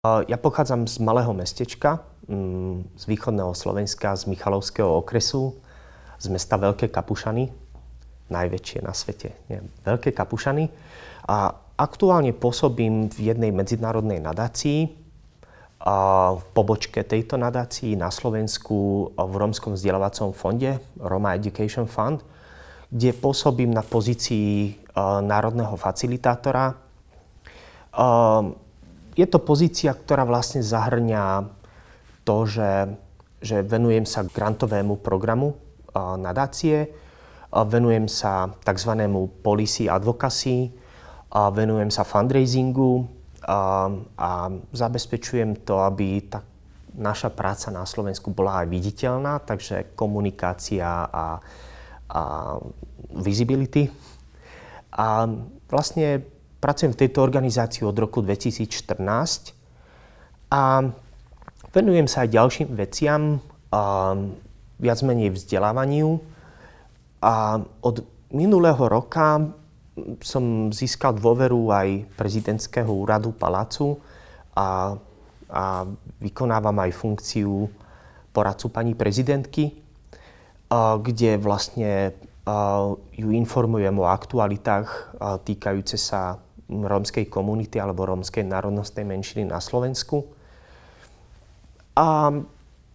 Ja pochádzam z malého mestečka, z východného Slovenska, z Michalovského okresu, z mesta Veľké Kapušany, najväčšie na svete, Veľké Kapušany. A aktuálne pôsobím v jednej medzinárodnej nadácii, v pobočke tejto nadácii na Slovensku v Rómskom vzdelávacom fonde, Roma Education Fund, kde pôsobím na pozícii národného facilitátora. Je to pozícia, ktorá vlastne zahrňa to, že venujem sa grantovému programu nadácie, venujem sa tzv. Policy advocacy, venujem sa fundraisingu a zabezpečujem to, aby tá naša práca na Slovensku bola aj viditeľná, takže komunikácia a visibility. A vlastne pracujem v tejto organizácii od roku 2014 a venujem sa aj ďalším veciam, viac menej vzdelávaniu. A od minulého roka som získal dôveru aj prezidentského úradu Palácu a vykonávam aj funkciu poradcu pani prezidentky, kde vlastne ju informujem o aktualitách týkajúce sa rómskej komunity alebo rómskej národnostnej menšiny na Slovensku. A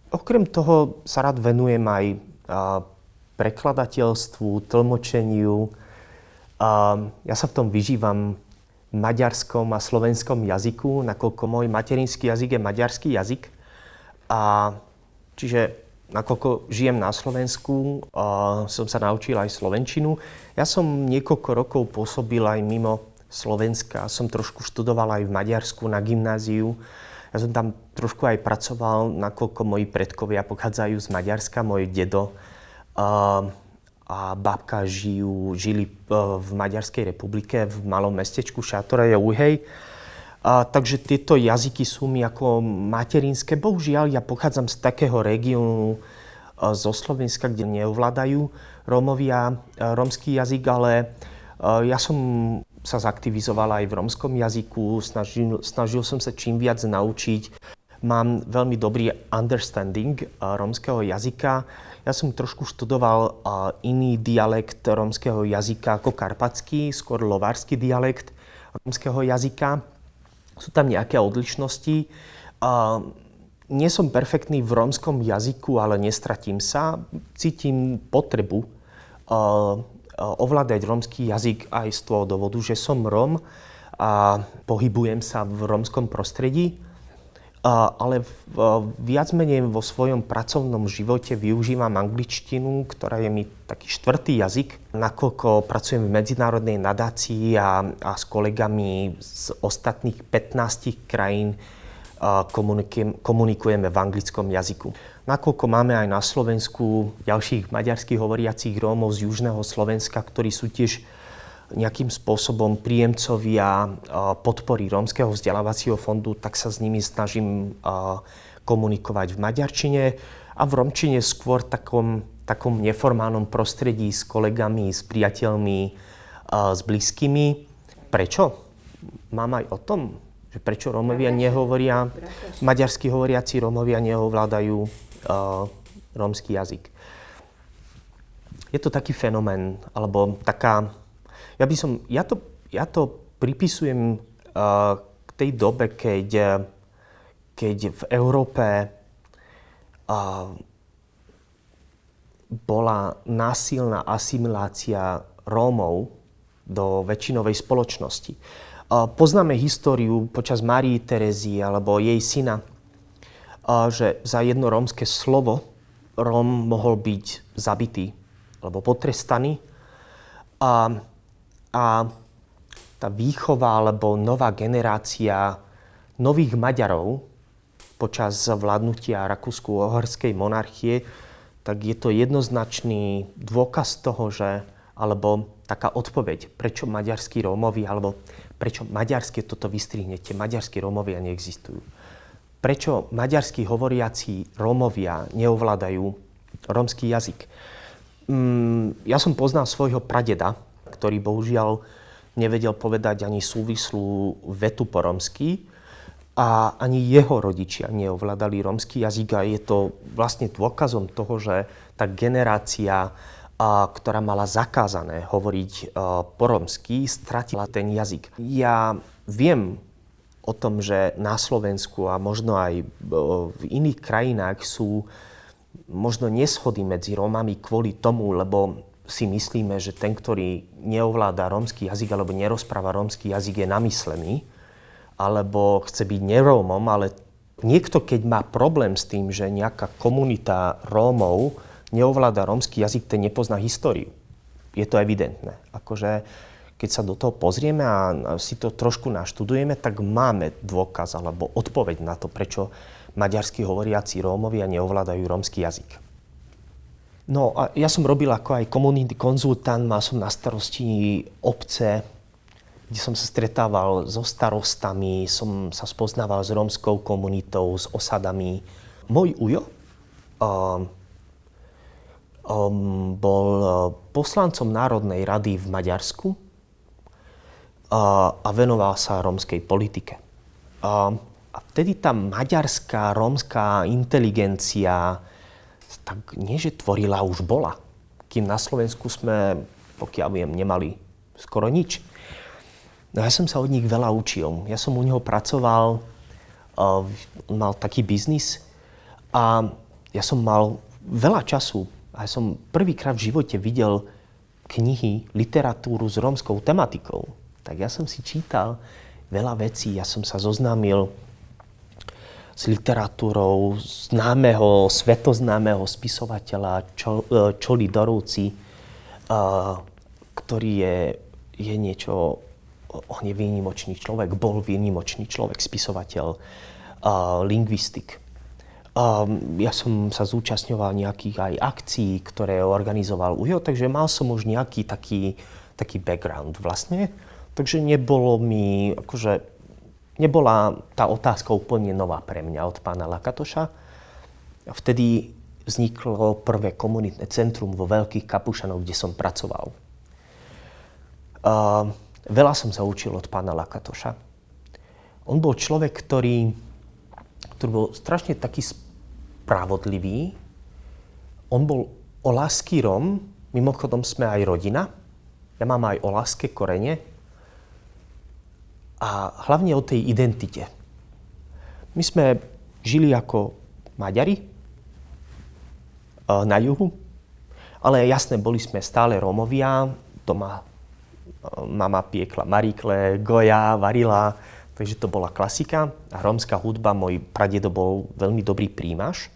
okrem toho sa rád venujem aj prekladateľstvu, tlmočeniu. Ja sa v tom vyžívam v maďarskom a slovenskom jazyku, nakoľko môj materinský jazyk je maďarský jazyk. Čiže nakoľko žijem na Slovensku, som sa naučil aj slovenčinu. Ja som niekoľko rokov pôsobil aj mimo Slovenska. Som trošku študoval aj v Maďarsku na gymnáziu. Ja som tam trošku aj pracoval, nakoľko moji predkovia pochádzajú z Maďarska. Môj dedo a babka žili v Maďarskej republike, v malom mestečku Šátoreje Uhej. Takže tieto jazyky sú mi ako materinské. Bohužiaľ, ja pochádzam z takého regiónu zo Slovenska, kde neovládajú Rómovia rómsky jazyk, ale ja som sa zaktivizoval aj v rómskom jazyku, snažil som sa čím viac naučiť. Mám veľmi dobrý understanding rómskeho jazyka. Ja som trošku študoval iný dialekt rómskeho jazyka ako karpatský, skôr lovársky dialekt rómskeho jazyka. Sú tam nejaké odlišnosti. Nie som perfektný v rómskom jazyku, ale nestratím sa. Cítim potrebu ovládať rómsky jazyk aj z toho dôvodu, že som Róm a pohybujem sa v rómskom prostredí. Ale viac menej vo svojom pracovnom živote využívam angličtinu, ktorá je mi taký štvrtý jazyk, nakoľko pracujem v medzinárodnej nadácii a s kolegami z ostatných 15 krajín komunikujeme v anglickom jazyku. Nakoľko máme aj na Slovensku ďalších maďarských hovoriacich Rómov z južného Slovenska, ktorí sú tiež nejakým spôsobom príjemcovia podpory Rómskeho vzdelávacieho fondu, tak sa s nimi snažím komunikovať v maďarčine a v rómčine skôr takom neformálnom prostredí s kolegami, s priateľmi, s blízkymi. Prečo? Mám aj o tom, že prečo Rómovia nehovoria, maďarsky hovoriaci Rómovia neovládajú rómsky jazyk. Je to taký fenomén, alebo taká. Ja to pripisujem k tej dobe, keď v Európe bola násilná asimilácia Rómov do väčšinovej spoločnosti. Poznáme históriu počas Márii Terezie alebo jej syna, že za jedno rómske slovo Róm mohol byť zabitý alebo potrestaný. A tá výchova alebo nová generácia nových Maďarov počas vládnutia Rakúsko-Uhorskej monarchie, tak je to jednoznačný dôkaz toho, alebo taká odpoveď, prečo maďarskí Rómovia, alebo prečo maďarské toto vystrihnete, maďarskí Rómovia neexistujú. Prečo maďarskí hovoriaci Rómovia neovládajú rómsky jazyk. Ja som poznal svojho pradeda, ktorý bohužiaľ nevedel povedať ani súvislú vetu po rómsky. a ani jeho rodičia neovládali rómsky jazyk a je to vlastne dôkazom toho, že tá generácia, ktorá mala zakázané hovoriť po rómsky, stratila ten jazyk. Ja viem o tom, že na Slovensku a možno aj v iných krajinách sú možno neshody medzi Rómami kvôli tomu, lebo si myslíme, že ten, ktorý neovláda rómsky jazyk alebo nerozpráva rómsky jazyk, je namyslený, alebo chce byť nerómom, ale niekto, keď má problém s tým, že nejaká komunita Rómov neovláda rómsky jazyk, ten nepozná históriu. Je to evidentné. Akože, keď sa do toho pozrieme a si to trošku naštudujeme, tak máme dôkaz alebo odpoveď na to, prečo maďarsky hovoriaci Rómovia neovládajú rómsky jazyk. No a ja som robil ako aj komunitný konzultant, mal som na starosti obce, kde som sa stretával so starostami, som sa spoznával s rómskou komunitou, s osadami. Môj ujo bol poslancom Národnej rady v Maďarsku a venoval sa rómskej politike. A vtedy tá maďarská, rómska inteligencia tak nie, že tvorila, už bola. Kým na Slovensku sme, pokiaľ viem, nemali skoro nič. No ja som sa od nich veľa učil. Ja som u neho pracoval, mal taký biznis a ja som mal veľa času. A ja som prvýkrát v živote videl knihy, literatúru s rómskou tematikou. Tak ja som si čítal veľa vecí, ja som sa zoznámil s literatúrou známeho, svetoznámeho spisovateľa Čoli Dorovci, ktorý je niečo, on je výnimočný človek, bol výnimočný človek, spisovateľ, lingvistik. Ja som sa zúčastňoval nejakých aj akcií, ktoré organizoval UJO, takže mal som už nejaký taký background vlastne. Takže nebola tá otázka úplne nová pre mňa od pána Lakatoša. Vtedy vzniklo prvé komunitné centrum vo Veľkých Kapušanoch, kde som pracoval. Veľa som sa učil od pána Lakatoša. On bol človek, ktorý bol strašne taký spravodlivý. On bol olášsky Róm, mimochodom sme aj rodina. Ja mám aj olášske korene. A hlavne o tej identite. My sme žili ako Maďari na juhu, ale jasné, boli sme stále Rómovia. Doma mama piekla marikle, goja, varila, takže to bola klasika. A rómska hudba, môj pradedo bol veľmi dobrý príjimaš.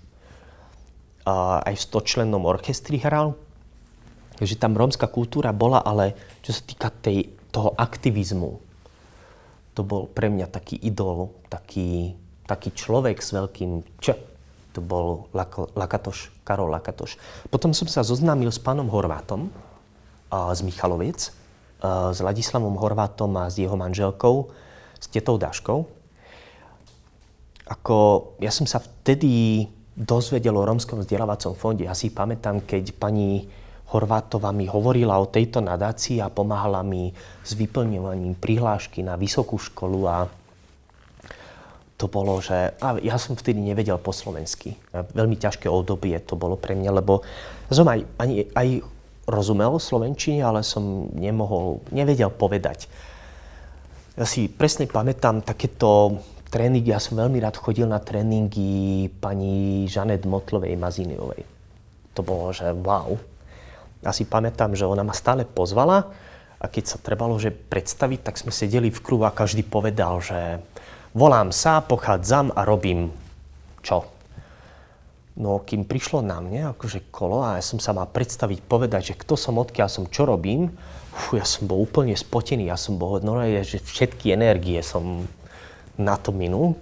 Aj v 100-člennom orchestri hral. Takže tam rómska kultúra bola, ale čo sa týka toho aktivizmu, to bol pre mňa taký idol, taký človek s veľkým Č. To bol Lakatoš, Karol Lakatoš. Potom som sa zoznámil s pánom Horvátom z Michaloviec, s Ladislavom Horvátom a s jeho manželkou, s tetou Dáškou. Ja som sa vtedy dozvedel o Rómskom vzdelávacom fonde. Ja si pamätám, keď pani Horvátová mi hovorila o tejto nadácii a pomáhala mi s vyplňovaním prihlášky na vysokú školu a to bolo, že ja som vtedy nevedel po slovensky. Veľmi ťažké obdobie to bolo pre mňa, lebo som aj rozumel slovenčine, ale som nevedel povedať. Ja si presne pamätám takéto tréningy, ja som veľmi rád chodil na tréningy pani Žanet Motlovej Maziniovej. To bolo, že wow. Ja si pamätám, že ona ma stále pozvala a keď sa trebalo predstaviť, tak sme sedeli v kruhu a každý povedal, že volám sa, pochádzam a robím čo. No kým prišlo na mne kolo a ja som sa mal predstaviť, povedať, že kto som, odkiaľ som, čo robím, ja som bol úplne spotený, ja som bol, že všetky energie som na to minul.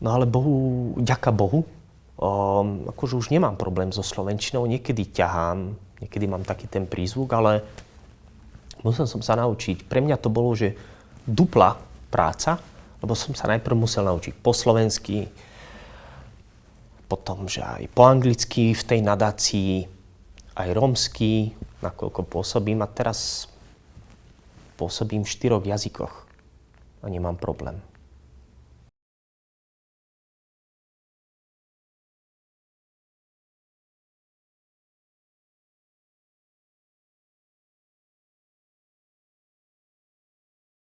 No ale ďaká Bohu, už nemám problém so slovenčinou, niekedy ťahám, niekedy mám taký ten prízvuk, ale musel som sa naučiť. Pre mňa to bolo, že dupla práca, lebo som sa najprv musel naučiť po slovensky, potom, že aj po anglicky v tej nadácii, aj rómsky, nakoľko pôsobím a teraz pôsobím v 4 jazykoch a nemám problém.